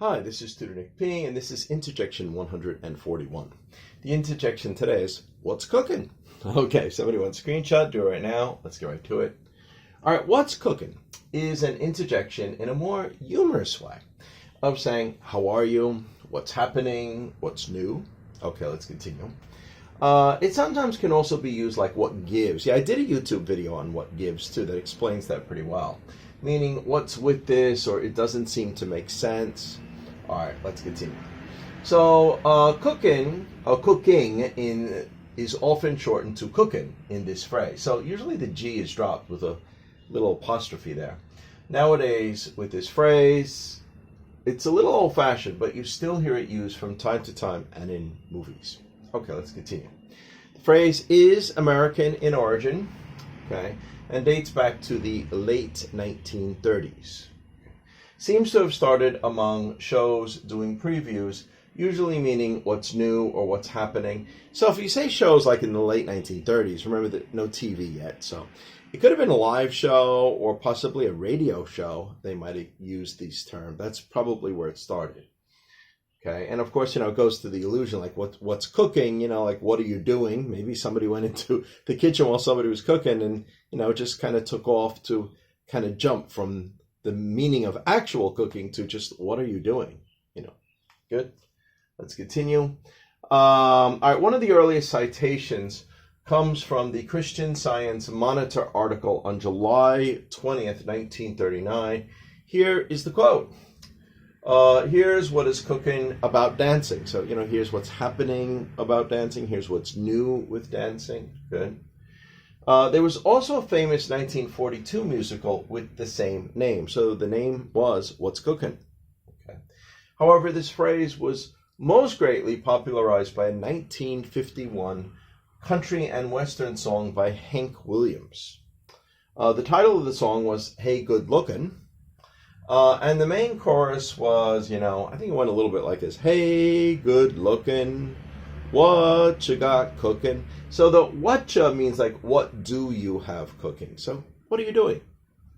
Hi, this is Tutor Nick P, and this is Interjection 141. The interjection today is, what's cooking? Okay, somebody wants a screenshot, do it right now. Let's get right to it. All right, what's cooking is an interjection in a more humorous way of saying, how are you? What's happening? What's new? Okay, let's continue. It sometimes can also be used like what gives. Yeah, I did a YouTube video on what gives too that explains that pretty well. Meaning, what's with this, or it doesn't seem to make sense. All right, let's continue. So, cooking is often shortened to cooking in this phrase. So usually the G is dropped with a little apostrophe there. Nowadays, with this phrase, it's a little old-fashioned, but you still hear it used from time to time and in movies. Okay, let's continue. The phrase is American in origin, okay, and dates back to the late 1930s. Seems to have started among shows doing previews, usually meaning what's new or what's happening. So if you say shows like in the late 1930s, remember that no TV yet, so it could have been a live show or possibly a radio show. They might have used these terms. That's probably where it started. Okay, and of course, it goes to the illusion, like what's cooking, like what are you doing? Maybe somebody went into the kitchen while somebody was cooking and, it just kind of took off to kind of jump from the meaning of actual cooking to just what are you doing? Good. Let's continue. All right, one of the earliest citations comes from the Christian Science Monitor article on July 20th, 1939. Here is the quote. Here's what is cooking about dancing. So, here's what's happening about dancing. Here's what's new with dancing. Good. There was also a famous 1942 musical with the same name. So the name was What's Cooking? Okay. However, this phrase was most greatly popularized by a 1951 country and western song by Hank Williams. The title of the song was Hey Good Lookin'. And the main chorus was, I think it went a little bit like this. Hey, good looking, what you got cooking? So the what you means like, what do you have cooking? So what are you doing?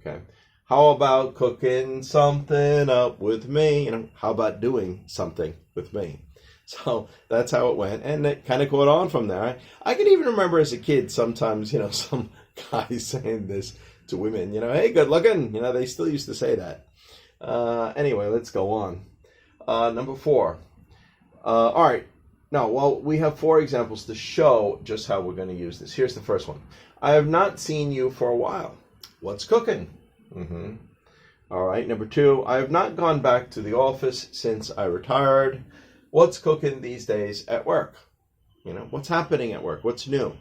Okay. How about cooking something up with me? How about doing something with me? So that's how it went. And it kind of caught on from there. I can even remember as a kid, sometimes, some guys saying this to women, hey, good looking. They still used to say that. Anyway, let's go on. Number 4. All right. Now, we have 4 examples to show just how we're going to use this. Here's the first one. I have not seen you for a while. What's cooking? All right. Number 2. I have not gone back to the office since I retired. What's cooking these days at work? What's happening at work? What's new?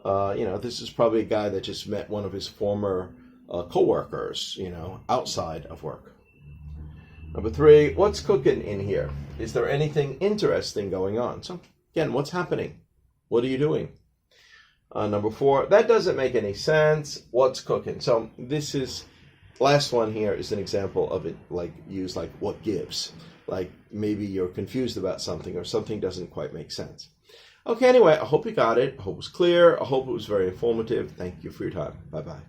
This is probably a guy that just met one of his former co-workers, outside of work. Number 3, what's cooking in here? Is there anything interesting going on? So again, what's happening? What are you doing? Number 4, that doesn't make any sense. What's cooking? So this is, last one here is an example of it used like what gives. Like maybe you're confused about something or something doesn't quite make sense. Okay, anyway, I hope you got it. I hope it was clear. I hope it was very informative. Thank you for your time. Bye-bye.